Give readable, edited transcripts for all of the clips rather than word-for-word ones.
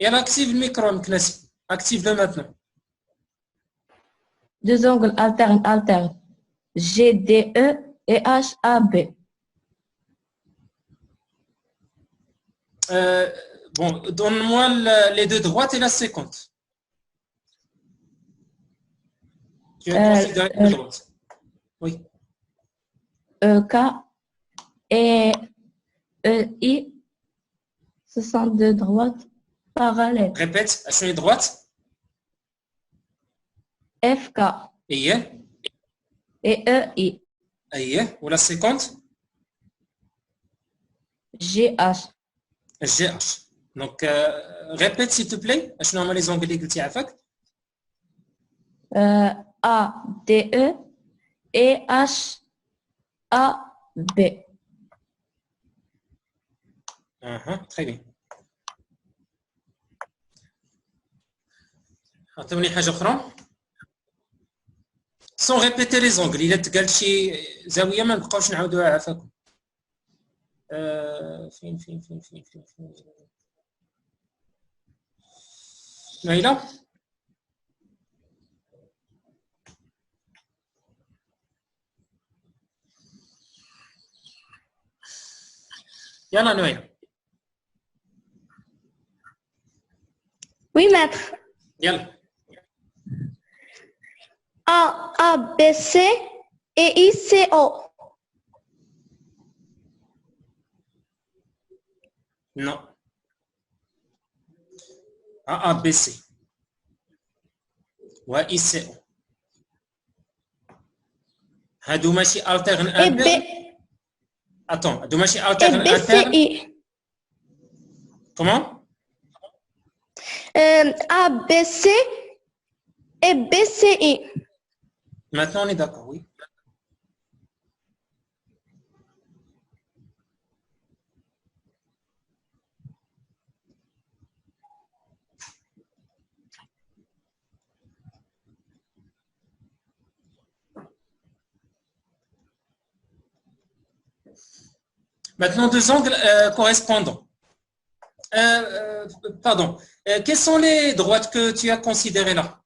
Et elle active le micro, active-le maintenant. Deux angles alternes. GDE et HAB. Bon, donne-moi les deux droites et la séquente. Tu as considéré les droites. Oui. EK et EI, ce sont deux droites parallèles. Répète, elles sont les droites. FK et EI. ou la séquente GH. GH. Donc, répète s'il te plaît. Je vais les angles que tu as fait. ADE et HAB. Très bien. أعطوني حاجة أخرى. Sans répéter les angles. إلا تقال شي زاوية ما نبقاوش نعاودوها عافاكم. فين نايلة. يلا نويلة. Oui, maître. يلا. ABC et ICO. Non. ABC. و ICO. هادو ماشي alterne interne. Attends, هادو ماشي alterne interne. BCI. Comment? ABC et BCI. Maintenant, on est d'accord, oui. Maintenant, deux angles correspondants. Pardon. Quelles sont les droites que tu as considérées là?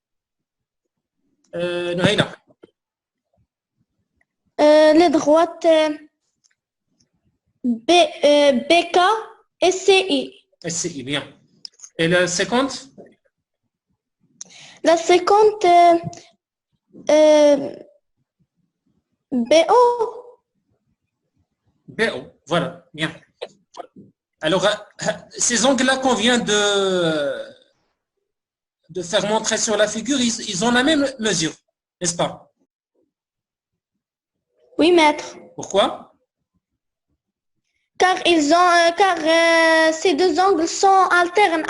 Noéla. Les droites BK et CI. SCI, bien. Et la séquente? La séquente BO. BO, voilà, bien. Alors, ces angles-là qu'on vient de faire montrer sur la figure, ils ont la même mesure, n'est-ce pas? Oui, maître. Pourquoi? Car ces deux angles sont internes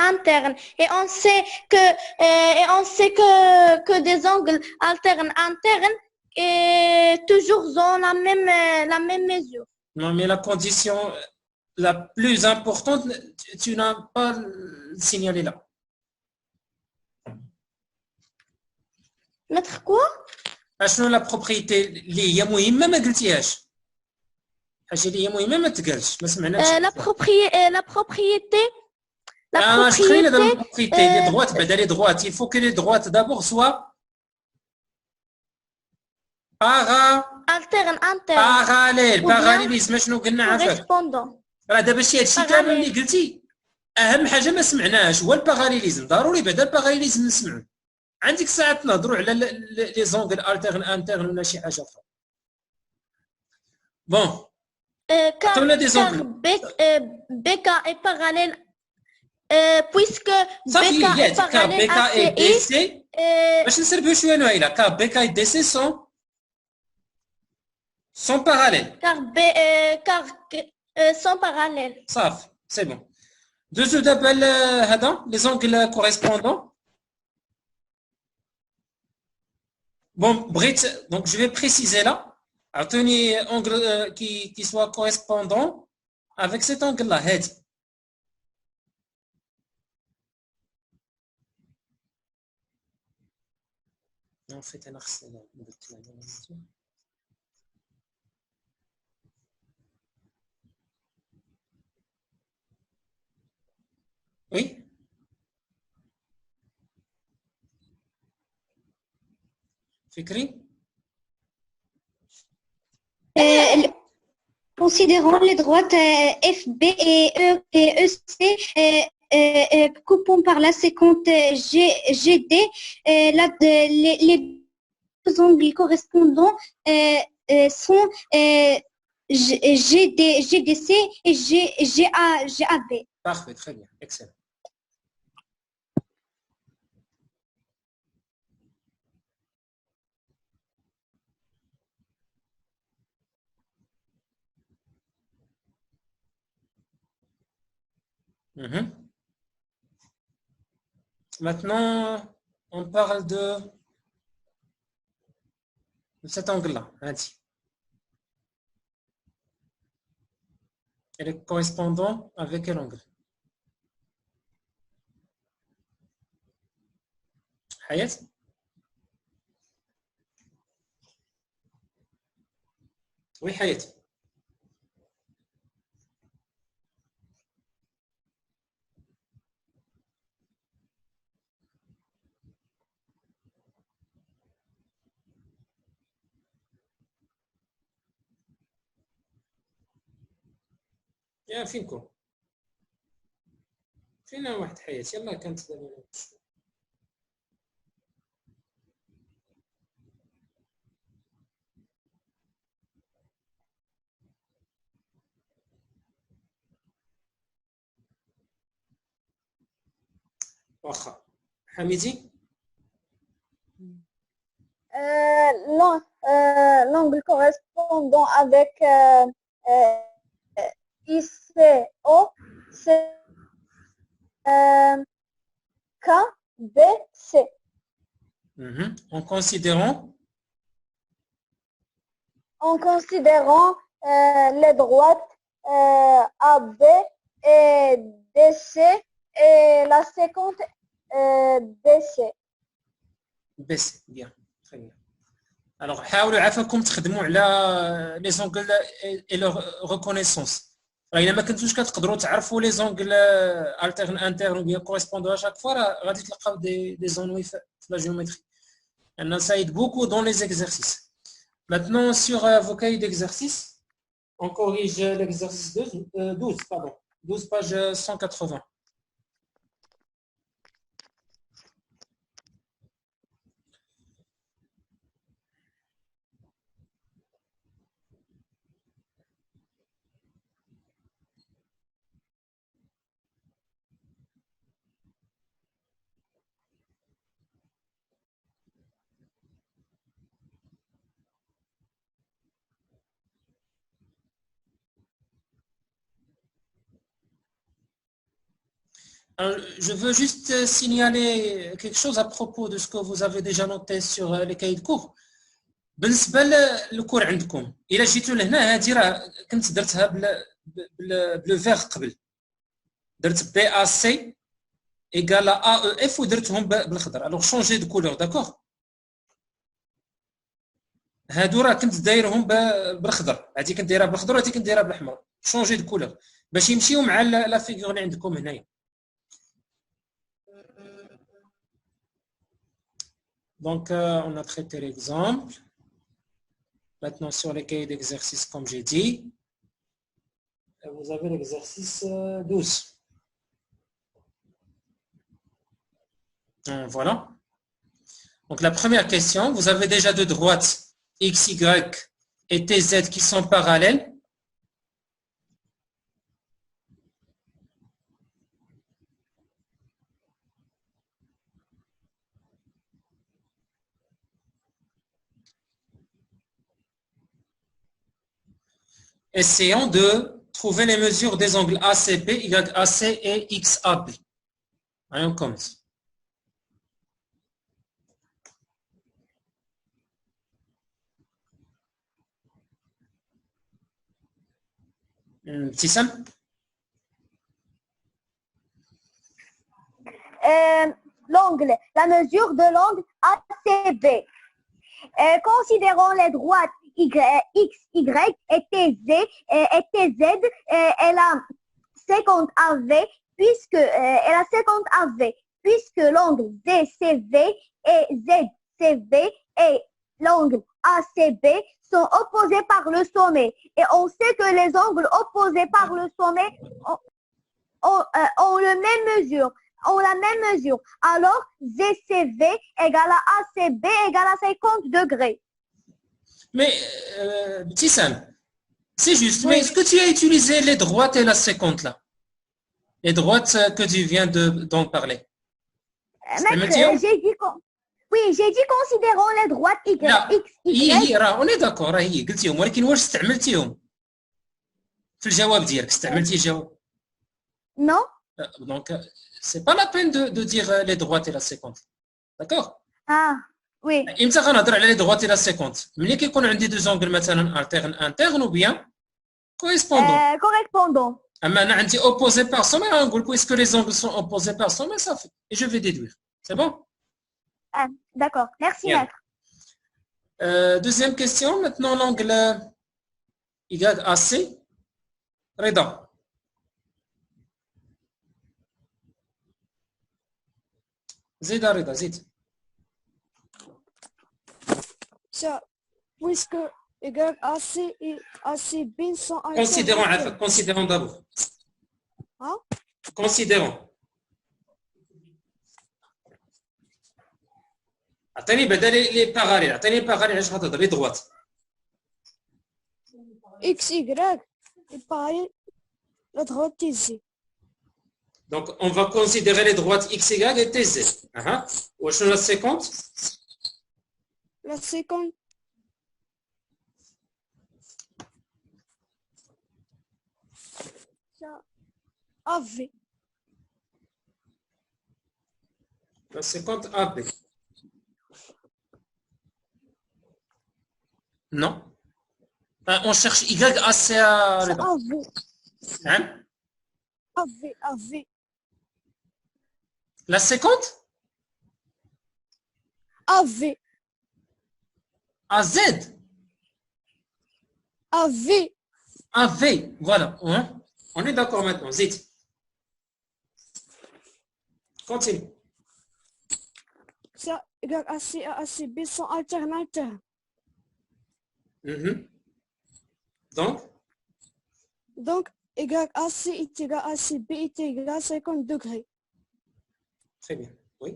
et on sait que des angles internes et toujours ont la même mesure. Non, mais la condition la plus importante, tu n'as pas signalé là. Maître quoi? شنو لا بروبريتي اللي هي مهمه ما قلتيهاش؟ حاجه اللي هي مهمه ما تقالش ما سمعناش. La propriété. La propriété. Les droites, les droites. Il faut que les droites d'abord soient parallèles. شنو قلنا عافاك؟ راه دابا هادشي كامل اللي قلتي اهم حاجه ما سمعناش هو الباراليليزم. ضروري بعدا الباراليليزم نسمعو. عندك ساعه نهضروا على لي زونغل الترن انترن ولا شي حاجه اخرى. بون car BK est parallèle puisque BK est parallèle à CI. باش نسربوا شويه نويله car BK et DC sont parallèles. car sont parallèles. صافي c'est bon. دوزو دابا هذا les angles correspondants. Bon, Brit, donc je vais préciser là. Tenez un angle qui soit correspondant avec cet angle-là. En fait, oui. فكري Considérons les droites F, B et E, C, coupons par la séquence G, D, les deux angles correspondants sont GDC et GAB. Parfait, très bien, excellent. Maintenant, on parle de cet angle-là. Elle est correspondant avec quel angle? Hayat? Oui, Hayat. يا فينكم فينا واحد حياة يلا كانت واخا حميدي l'angle correspondant avec ICO, c'est KBC. En considérant les droites AB et DC et la séquence DC. BC, bien, très bien. Alors, حاولوا عافاكم تخدموا على لي زونغل اي لو ريكونيسونس. الا ما كنتوش كتقدروا تعرفوا لي زونغل التيرن انترن ou bien correspondant à chaque fois راه غادي تلقاو des ennuis في la géométrie. لأن ça aide beaucoup dans les exercices. Maintenant, sur vos cahiers d'exercice, on corrige l'exercice 12, pardon, 12 page 180. Alors, je veux juste signaler quelque chose à propos de ce que vous avez déjà noté sur les cahiers de cours. بالنسبه للكور عندكم الا جيتوا لهنا هذه راه كنت درتها بلو فيغ قبل درت بي ا سي ايكال ا او اف ودرتهم بالخضر الوغ شونجي دو كولور داكوغ هادو راه كنت دايرهم بالخضر هذه كنت دايرها بالخضر وهذه كنت دايرها بالاحمر شونجي دو كولور باش يمشيو مع لا فيغور اللي عندكم هنايا. Donc, on a traité l'exemple. Maintenant, sur les cahiers d'exercice, comme j'ai dit, vous avez l'exercice 12. Voilà. Donc, la première question, vous avez déjà deux droites X, Y et TZ qui sont parallèles. Essayons de trouver les mesures des angles ACP, YAC et XAB. Allez, on commence. Tissam? L'angle, la mesure de l'angle ACB. Considérons les droites X, Y et TZ et la séquence AV puisque l'angle DCV et ZCV est l'angle ACB sont opposés par le sommet. Et on sait que les angles opposés par le sommet ont la même mesure. Alors, ZCV égale à ACB égale à 50 degrés. Mais, petit Sam, c'est juste, Oui. mais est-ce que tu as utilisé les droites et la séquente là? Les droites que tu viens d'en parler. Mec, j'ai dit considérons les droites Y, لا X, Y. هي راه اوني داكور راه هي قلتيهم ولكن واش استعملتيهم في الجواب ديالك استعملتي الجواب Non? دونك سي با لا بين دو دير لي droites et la séquente داكور Ah, oui. امتى غنهضر على لي droites et la séquente ملي كيكون عندي دو زونغل مثلا انترن او بيان كوريسبوندون Correspondant. اما انا عندي اوبوزي بار سومي غنقول بويسك لي زونغل سون اوبوزي بار سومي صافي et je vais déduire c'est bon. Ah, d'accord. Merci, Bien. maître. Deuxième question, maintenant l'angle YAC. Reda. Zid Reda, zid. Ça, puisque YAC et ACB sont Considérons, Afak, considérons d'abord. Hein? Considérons. عطيني بعدا لي باراليل عطيني باراليل علاش غتهضر لي droite. XY est pareil la droite TZ. Donc on va considérer les droites XY et TZ. وشنو la séquente? La seconde, ça, AV. La séquente AB. Non. On cherche YAC à Reda. AV, Hein? AV. La séquente? AV, AZ. AV, AV. Voilà. On est d'accord maintenant. Zit. Continue. ça, YAC et ACB sont alternateurs. Donc, Donc, YAC est égal à ACB est égal à 50 degrés. très bien. Oui.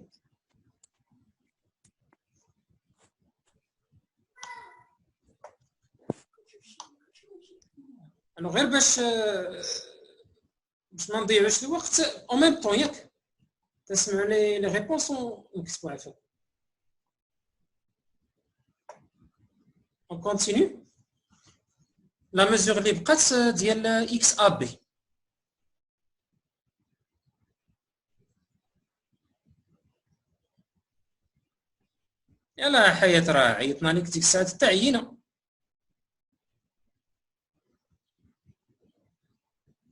Alors, غير باش ما نضيعوش الوقت en même temps ياك تسمعوا لي ريبونس ونكتبوا عفوا. On continue. La mesure اللي بقات ديال x AB. يلا حياة راه عيطنا لك ديك الساعة حتى عيينا.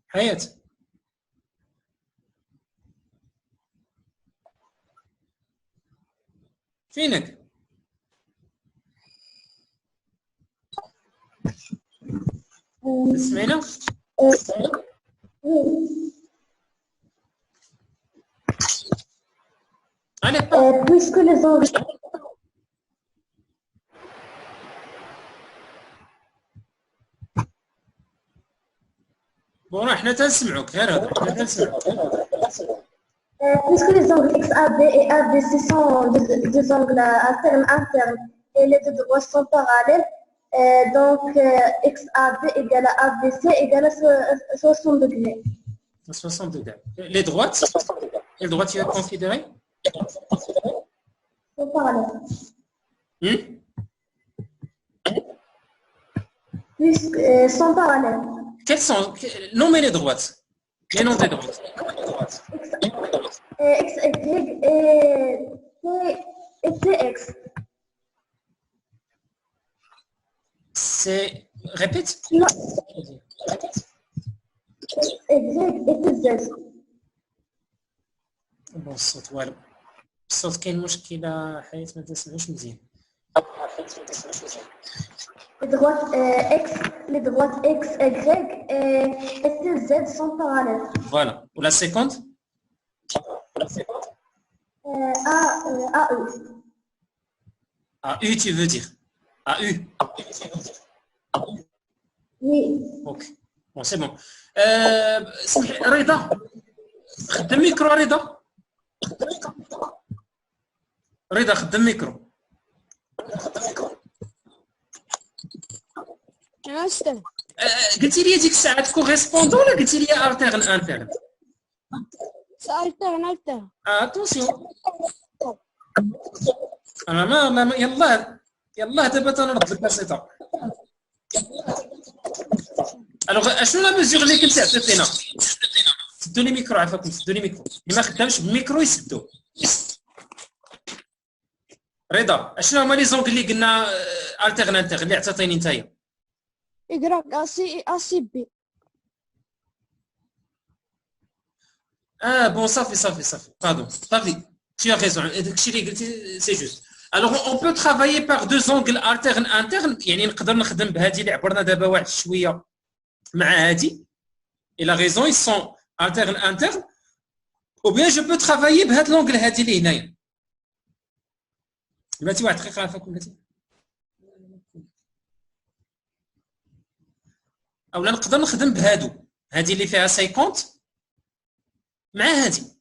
حياة. فينك؟ تسمعينا؟ Allez. Puisque les angles بون حنا تنسمعوك غير هضر حنا تنسمعوك. puisque les angles XAB et ABC sont des angles internes et les deux droits sont parallèles, donc XAB égale à ABC égale à 60 degrés. 60 degrés. Les droites tu as considéré? Sont parallèles. Puisque sont parallèles. Quelles sont? Nommez les droites. Les noms des droites. X, Y et TX. C'est... Répète. Non. X, Y et TZ. بون الصوت والو. الصوت كاين مشكلة حياة ما تسمعوش مزيان. Les droites X, Y et Z sont parallèles. Voilà. Ou la séquente? AE. AU tu veux dire? AU. Oui. Ok. Bon, c'est bon. رضا خدم ميكرو رضا خدم ميكرو. أنا أستاذ. قلتي لي ديك الساعه كوريسبوندون ولا قلتي لي التيرن انترن؟ ألترن. اتونسيون انا ما يلا دابا تنرد لك بسيطه. الوغ اشنو لا ميزور اللي كنت عطيتينا؟ سدوا لي ميكرو عفاكم، سدوا لي ميكرو اللي ما خدامش بميكرو يسدو. رضا اشنو هما لي زونغ اللي قلنا التيرن انترن اللي عطيتيني نتايا؟ Y AC et ACB. Ah bon, ça fait. Pardon. Tu as raison. C'est juste. Alors, on peut travailler par deux angles alternes internes. يعني نقدر نخدم بهذه اللي عبرنا دابا واحد شويه مع هذه. Et la raison, ils sont alternes internes. Ou bien je peux travailler بهذا l'angle هذه اللي هنايا. بلاتي واحد دقيقه عافاكم بلاتي. اولا نقدر نخدم بهادو، هذه اللي فيها 50 مع هذه.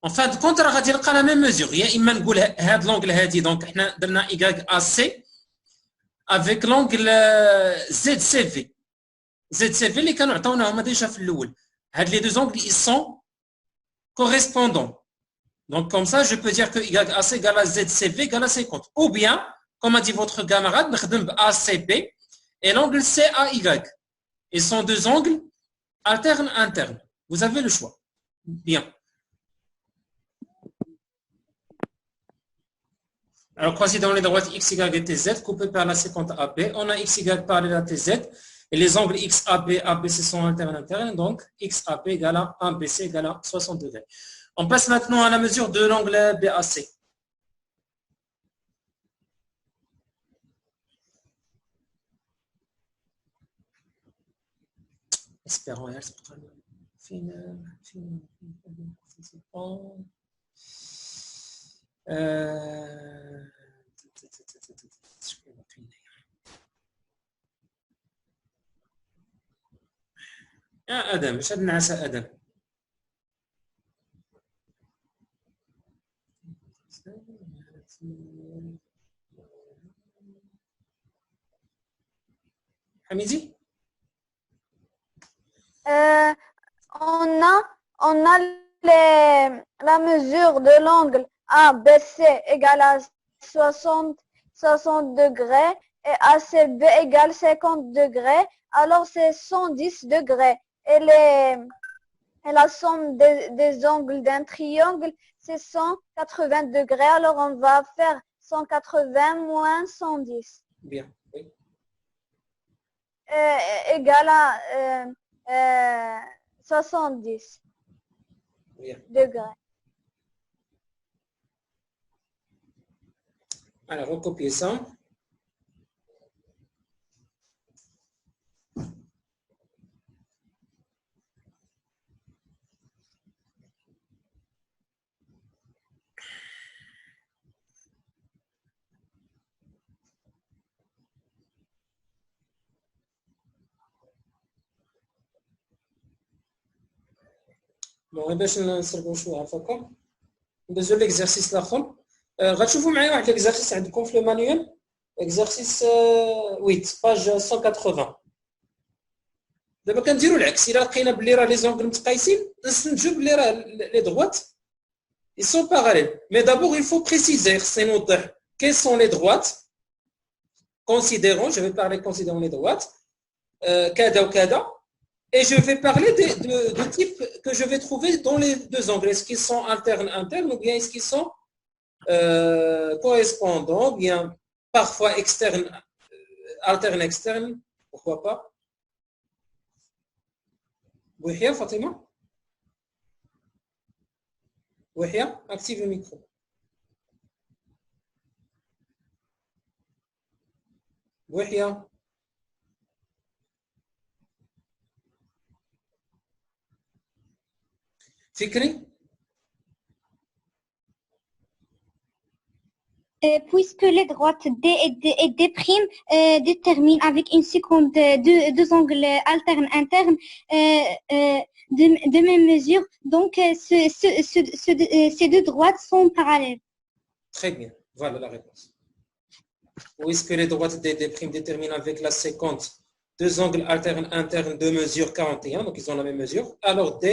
En fin de compte راه غادي نلقى لا ميم ميزور، يا اما نقول هاد لونغل هادي دونك حنا درنا Y AC افيك لونغل زد سي في. زد سي في اللي كانوا عطاوناهم ديجا في الاول. هاد لي دو زونغل ils sont correspondants. Donc comme ça je peux dire que Y AC égale à ZCV égale à 50. Ou bien comme a dit votre camarade نخدم ب ACB et l'angle CAY. Ils sont deux angles alternes internes. Vous avez le choix. Bien. Alors, croisé dans les droites x, y et tz, coupé par la séquente AB, on a x, y parallèle à tz, et les angles XAB, ABC sont internes internes, donc XAB égale à 1BC égale à 60 degrés. On passe maintenant à la mesure de l'angle BAC. Espérons يا ادم اش هاد النعاسه ادم؟ حميدي On a la mesure de l'angle ABC égale à 60 degrés et ACB égale 50 degrés. Alors c'est 110 degrés. Et la somme des angles d'un triangle, c'est 180 degrés. Alors on va faire 180 moins 110. Bien, oui. Égale à 70 Bien. degrés. Alors, recopier ça. بون باش نسربوا شويه عفاكم ندوزو ليكزارسيس الاخر. غتشوفوا معايا واحد ليكزارسيس عندكم في المانيوال، اكزارسيس 8 باج 180. دابا كنديروا العكس، الا لقينا بلي راه لي زونغل متقايسين نستنتجوا بلي راه لي droites ils sont parallèles. Mais d'abord il faut préciser, c'est نوضح quelles sont les droites. Considérons, je vais parler considérons les droites كذا وكذا. Et je vais parler de types que je vais trouver dans les deux angles. Est-ce qu'ils sont internes ou bien est-ce qu'ils sont correspondants, ou bien parfois externes, alternes externes, pourquoi pas. Bouhia, Fatima? Bouhia, active le micro. Bouhia. فكري puisque les droites D et D' déterminent avec une seconde deux angles alternes internes de même mesure, donc ces deux droites sont parallèles. Très bien, voilà la réponse. Puisque les droites D et D' déterminent avec la séquence deux angles alternes internes de mesure 41, donc ils ont la même mesure, alors D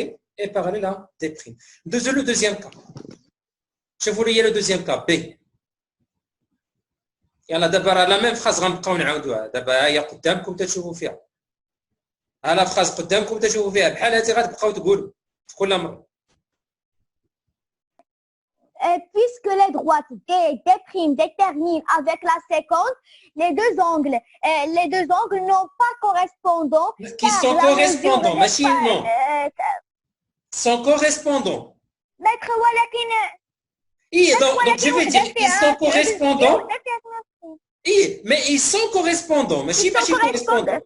est parallèle à D'. Le deuxième cas. Je vous lis le deuxième cas, B. يلا دابا راه لا ميم فراز غنبقاو نعاودوها دابا هي قدامكم تشوفوا فيها لا فراز قدامكم تشوفوا فيها بحال هاتي غتبقاو تقولوا في كل مره Puisque les droites D et D' déterminent avec la séquence les deux angles n'ont pas correspondants. Qui sont correspondants, ماشي non. Sont correspondants. Maître ولكن donc je vais dire ils sont correspondants. Mais ils sont correspondants, ماشي correspondants.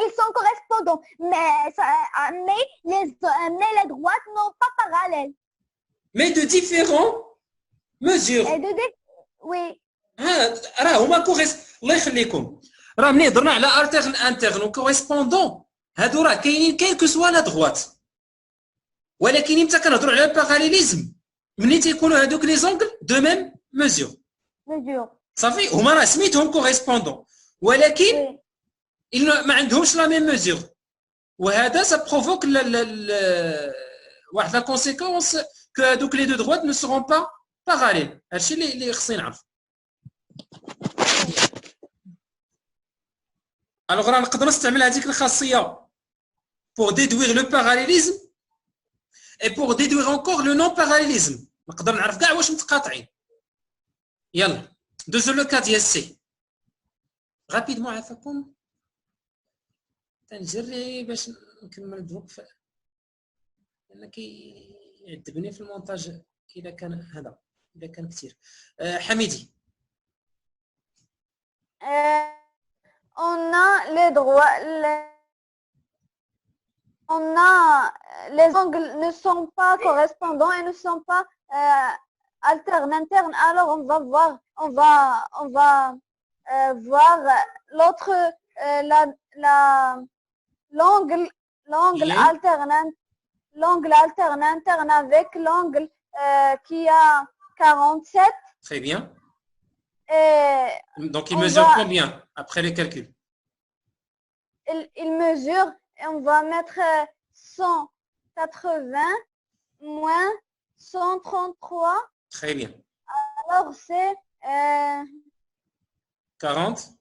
Ils sont correspondants, mais les droites n'ont pas parallèles. Mais de différentes mesures. Oui. راه هما الله يخليكم راه ملي هضرنا على الترن انترن وكوريسبوندون هادو راه كاينين كيل كو سوا لا دغوات ولكن امتى كنهضروا على الباراليليزم ملي تيكونوا هادوك لي زونغل دو ميم ميزور صافي هما راه سميتهم كوريسبوندون ولكن ما عندهمش لا ميم ميزور وهذا سا بروفوك واحد لا كونسيكونس que donc les deux droites ne seront pas parallèles. هادشي اللي خصني نعرف. Alors راه نقدر نستعمل هذيك الخاصيه pour déduire le parallélisme et pour déduire encore le non parallélisme. نقدر نعرف كاع واش متقاطعين. يلا دوزو لو كا ديال سي. رابيدمون عافاكم. تنجري باش نكمل دوك لان يعذبني في المونتاج اذا كان كثير. حميدي. On a les droits, les angles ne sont pas correspondants et ne sont pas alternes internes. Alors on va voir l'autre l'angle alterne interne avec l'angle qui a 47. Très bien. Et donc il mesure combien après les calculs? Il mesure et on va mettre 180 moins 133. Très bien. Alors c'est 47.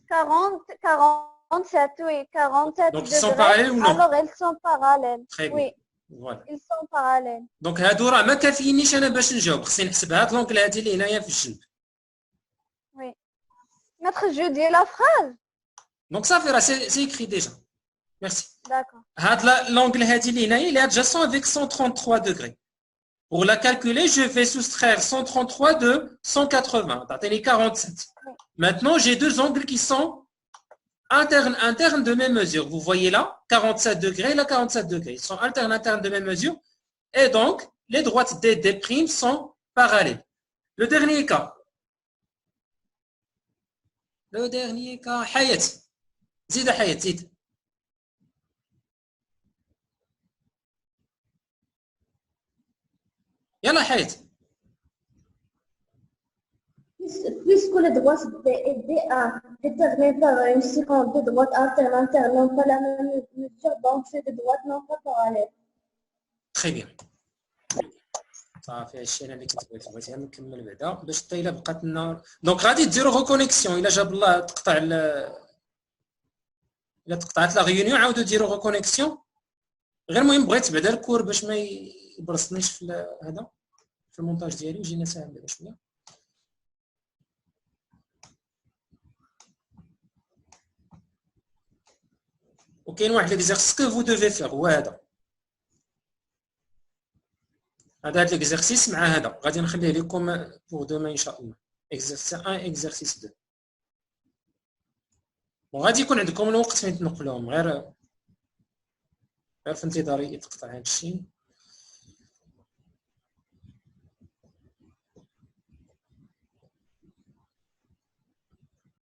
47, oui, 47. Donc ils sont parallèles ou non? Alors ils sont parallèles. Très bien. Oui. Voilà. Ils sont parallèles. Donc هادو راه ما كافيينيش انا باش نجاوب خصني نحسب هاد لونكل هادي اللي هنايا في الجنب. Oui. Maître, je dis la phrase. Donc ça fait c'est écrit déjà. Merci. D'accord. هاد l'angle هادي اللي هنايا اللي adjacent avec 133 degrés. Pour la calculer, je vais soustraire 133 de 180. تعطيني 47. Maintenant, j'ai deux angles qui sont internes de même mesure. Vous voyez là, 47 degrés, là 47 degrés. Ils sont internes de même mesure. Et donc, les droites D, D' sont parallèles. Le dernier cas. Hayat. Zid Hayat, zid. Yalla Hayat. Puisque les droites D et DA déterminent par une séquence de droites alternes internes n'ont pas la même mesure, donc ces deux droites n'ont pas parallèles. Très bien. صافي هادشي انا اللي كنت بغيتها نكمل بعدا باش حتى الا بقات لنا دونك غادي ديروا ريكونيكسيون الا جاب الله تقطع الا تقطعت لا ريونيون عاودوا ديروا ريكونيكسيون غير المهم بغيت بعدا الكور باش ما يبرصنيش في هذا في المونتاج ديالي ويجينا ساهل دابا شويه. وكاين واحد ليكزيرسيس كو فو دوفي فيغ هو هذا هذا ليكزيرسيس مع هذا غادي نخليه لكم بوغ دوما ان شاء الله. اكزيرسيس 1 اكزيرسيس 2 وغادي يكون عندكم الوقت فين تنقلوهم غير في انتظار يتقطع هذا الشيء.